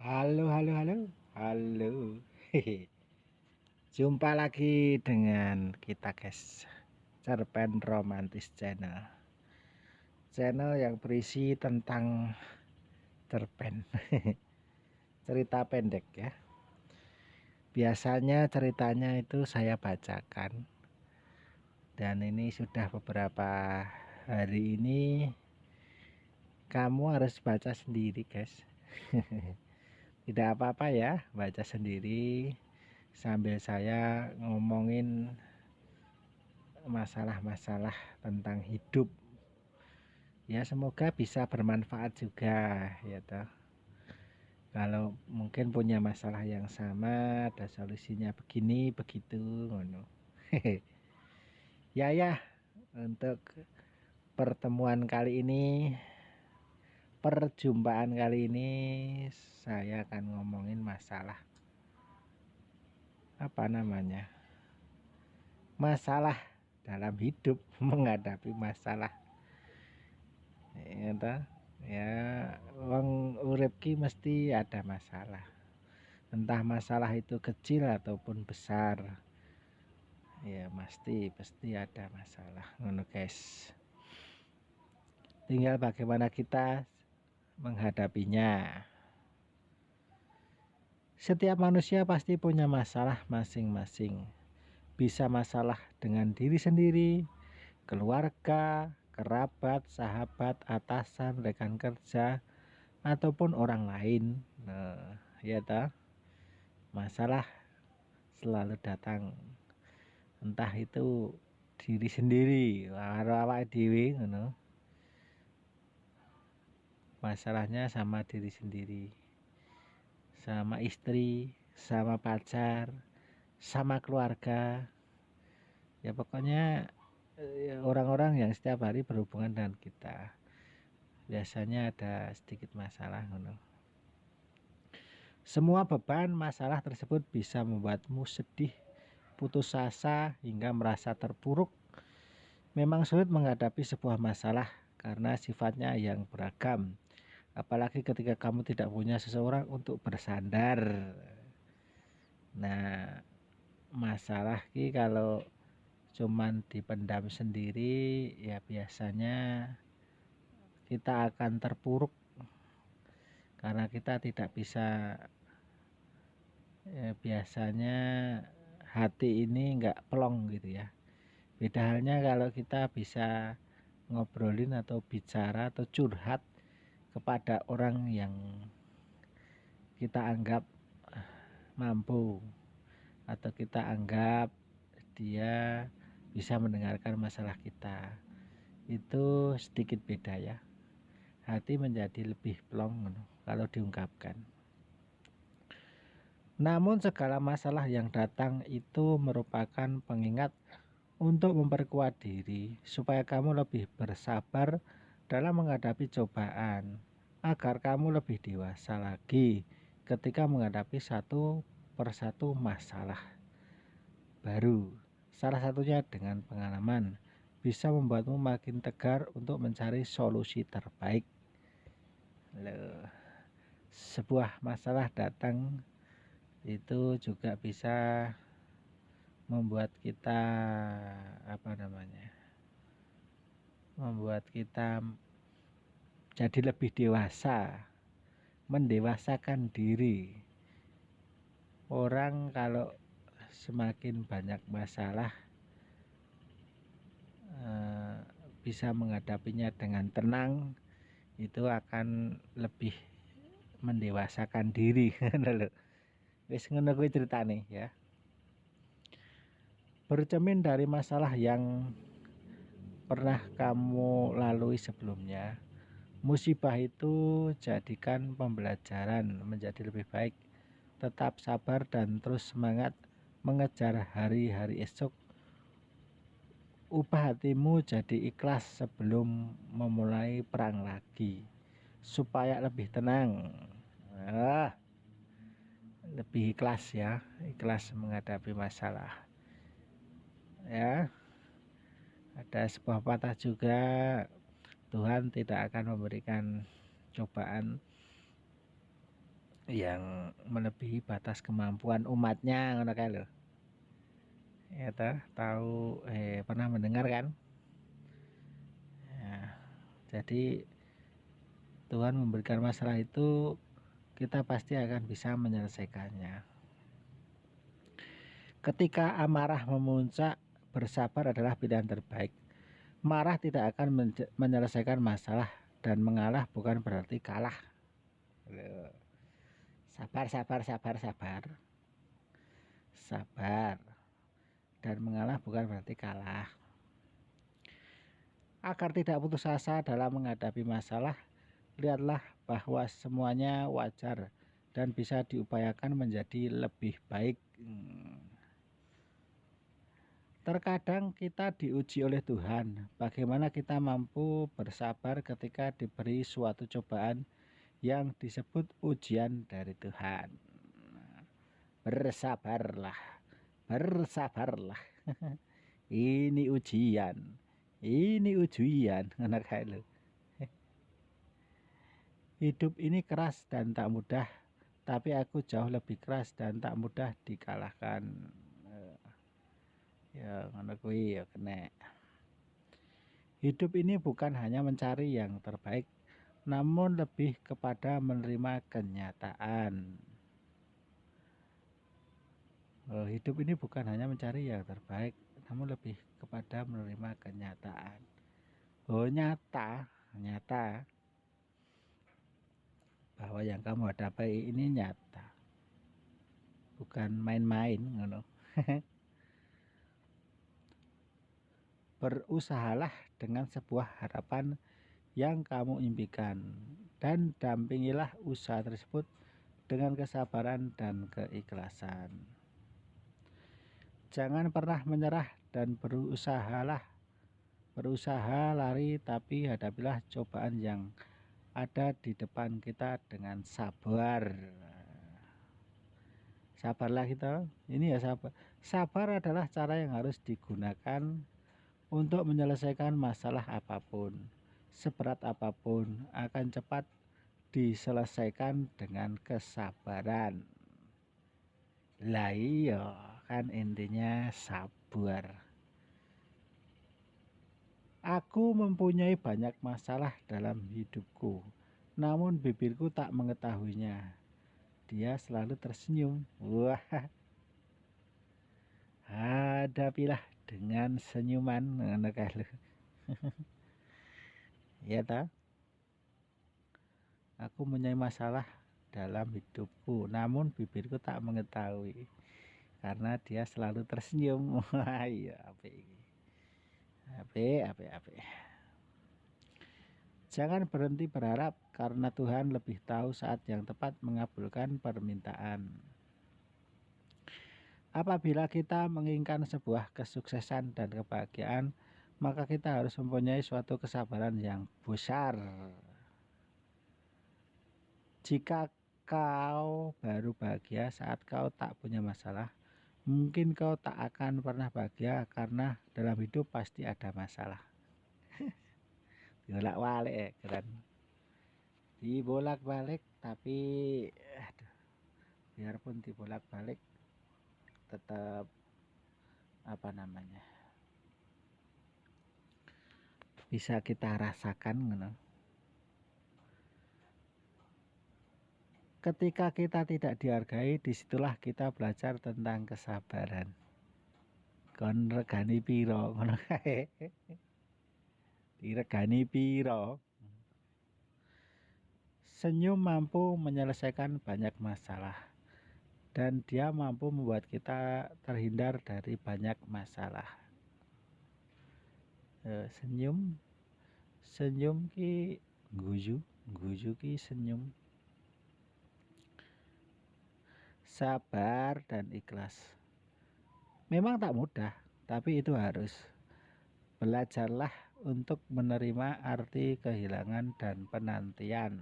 Halo, halo, halo, halo. Hehe. Jumpa lagi dengan kita, guys. Cerpen Romantis Channel. Channel yang berisi tentang cerpen. Cerita pendek ya. Biasanya ceritanya itu saya bacakan. Dan ini sudah beberapa hari ini kamu harus baca sendiri, guys. Tidak apa-apa ya, baca sendiri sambil saya ngomongin masalah-masalah tentang hidup. Ya, semoga bisa bermanfaat juga ya toh. Kalau mungkin punya masalah yang sama, ada solusinya begini begitu ngono. Ya, untuk pertemuan kali ini, perjumpaan kali ini saya akan ngomongin masalah apa namanya? Masalah dalam hidup, menghadapi masalah. Ya toh? Ya, wong urip ki mesti ada masalah. Entah masalah itu kecil ataupun besar. Ya, pasti ada masalah, ngono guys. Tinggal bagaimana kita menghadapinya. Setiap manusia pasti punya masalah masing-masing. Bisa masalah dengan diri sendiri, keluarga, kerabat, sahabat, atasan, rekan kerja, ataupun orang lain. Nah, ya toh, masalah selalu datang, entah itu diri sendiri karo awake dhewe ngono. Masalahnya sama diri sendiri, sama istri, sama pacar, sama keluarga. Ya pokoknya orang-orang yang setiap hari berhubungan dengan kita. Biasanya ada sedikit masalah ngono. Semua beban masalah tersebut bisa membuatmu sedih, putus asa, hingga merasa terpuruk. Memang sulit menghadapi sebuah masalah karena sifatnya yang beragam. Apalagi ketika kamu tidak punya seseorang untuk bersandar. Nah, masalah ki kalau cuman dipendam sendiri, ya biasanya kita akan terpuruk karena kita tidak bisa, biasanya hati ini enggak plong gitu ya. Beda halnya kalau kita bisa ngobrolin atau bicara atau curhat kepada orang yang kita anggap mampu, atau kita anggap dia bisa mendengarkan masalah kita. Itu sedikit beda ya. Hati menjadi lebih plong kalau diungkapkan. Namun segala masalah yang datang itu merupakan pengingat untuk memperkuat diri supaya kamu lebih bersabar dalam menghadapi cobaan, agar kamu lebih dewasa lagi ketika menghadapi satu persatu masalah baru. Salah satunya dengan pengalaman bisa membuatmu makin tegar untuk mencari solusi terbaik. Loh, sebuah masalah datang itu juga bisa membuat kita membuat kita jadi lebih dewasa, mendewasakan diri. Orang kalau semakin banyak masalah, bisa menghadapinya dengan tenang, itu akan lebih mendewasakan diri. Wis ngono kuwi ceritane ya. Bercermin dari masalah yang pernah kamu lalui sebelumnya, musibah itu jadikan pembelajaran menjadi lebih baik. Tetap sabar dan terus semangat mengejar hari-hari esok. Ubah hatimu jadi ikhlas sebelum memulai perang lagi, supaya lebih tenang. Lebih ikhlas ya, ikhlas menghadapi masalah. Ya, ada sebuah patah juga, Tuhan tidak akan memberikan cobaan yang melebihi batas kemampuan umatnya, ngono kae lho. Ya tahu pernah mendengar kan? Ya, jadi Tuhan memberikan masalah itu kita pasti akan bisa menyelesaikannya. Ketika amarah memuncak, bersabar adalah pilihan terbaik. Marah tidak akan menyelesaikan masalah dan mengalah bukan berarti kalah. Sabar, sabar, sabar, sabar. Sabar. Dan mengalah bukan berarti kalah. Agar tidak putus asa dalam menghadapi masalah, lihatlah bahwa semuanya wajar dan bisa diupayakan menjadi lebih baik. Terkadang kita diuji oleh Tuhan. Bagaimana kita mampu bersabar ketika diberi suatu cobaan yang disebut ujian dari Tuhan. Bersabarlah, bersabarlah. Ini ujian, ini ujian. Anak lu. Hidup ini keras dan tak mudah, tapi aku jauh lebih keras dan tak mudah dikalahkan. Ya ngono kuwi ya kena. Hidup ini bukan hanya mencari yang terbaik, namun lebih kepada menerima kenyataan. Hidup ini bukan hanya mencari yang terbaik, namun lebih kepada menerima kenyataan. Nyata bahwa yang kamu hadapi ini nyata, bukan main-main, ngono. Berusahalah dengan sebuah harapan yang kamu impikan dan dampingilah usaha tersebut dengan kesabaran dan keikhlasan. Jangan pernah menyerah dan berusaha lari, tapi hadapilah cobaan yang ada di depan kita dengan sabar. Sabarlah kita. Ini ya sabar. Sabar adalah cara yang harus digunakan untuk menyelesaikan masalah apapun. Seberat apapun akan cepat diselesaikan dengan kesabaran. Lah iya, kan intinya sabar. Aku mempunyai banyak masalah dalam hidupku, namun bibirku tak mengetahuinya. Dia selalu tersenyum. Wah, hadapilah dengan senyuman. Ya ta? Aku mempunyai masalah dalam hidupku, namun bibirku tak mengetahui karena dia selalu tersenyum. Wah, iya, apik. Jangan berhenti berharap karena Tuhan lebih tahu saat yang tepat mengabulkan permintaan. Apabila kita menginginkan sebuah kesuksesan dan kebahagiaan, maka kita harus mempunyai suatu kesabaran yang besar. Jika kau baru bahagia saat kau tak punya masalah, mungkin kau tak akan pernah bahagia karena dalam hidup pasti ada masalah. Bolak-balik kan. Dibolak-balik tapi biarpun dibolak-balik tetap bisa kita rasakan gitu. Ketika kita tidak dihargai, disitulah kita belajar tentang kesabaran. Kon regani piro ngono kae. Diregani piro. Senyum mampu menyelesaikan banyak masalah dan dia mampu membuat kita terhindar dari banyak masalah. Senyum ki guyu ki senyum. Sabar dan ikhlas. Memang tak mudah, tapi itu harus. Belajarlah untuk menerima arti kehilangan dan penantian.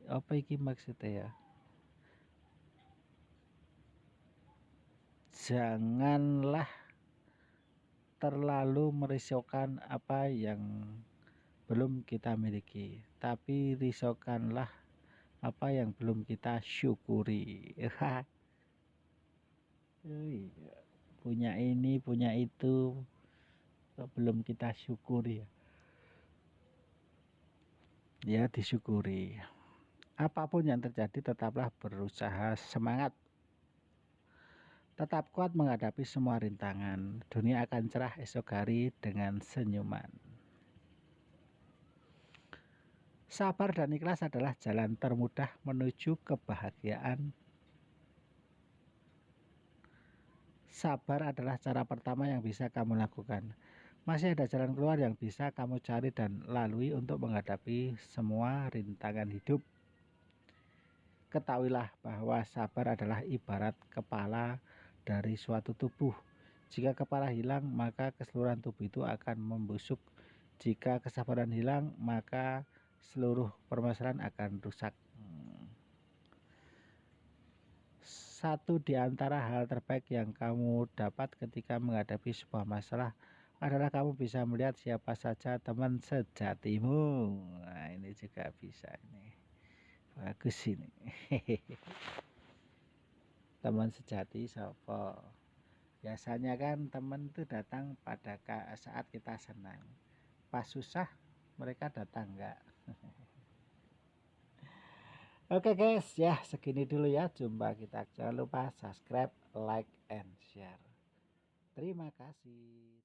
Apa iki maksudnya ya? Janganlah terlalu merisaukan apa yang belum kita miliki, tapi risaukanlah apa yang belum kita syukuri. Punya ini, punya itu, belum kita syukuri, ya disyukuri. Apapun yang terjadi, tetaplah berusaha, semangat, tetap kuat menghadapi semua rintangan. Dunia akan cerah esok hari dengan senyuman. Sabar dan ikhlas adalah jalan termudah menuju kebahagiaan. Sabar adalah cara pertama yang bisa kamu lakukan. Masih ada jalan keluar yang bisa kamu cari dan lalui untuk menghadapi semua rintangan hidup. Ketahuilah bahwa sabar adalah ibarat kepala dari suatu tubuh. Jika kepala hilang, maka keseluruhan tubuh itu akan membusuk. Jika kesabaran hilang, maka seluruh permasalahan akan rusak. Satu di antara hal terbaik yang kamu dapat ketika menghadapi sebuah masalah adalah kamu bisa melihat siapa saja teman sejatimu. Nah, ini juga bisa ini. Bagus ini. Teman sejati siapa? Biasanya kan teman itu datang pada saat kita senang. Pas susah mereka datang enggak. Oke guys, ya segini dulu ya jumpa kita. Jangan lupa subscribe, like, and share. Terima kasih.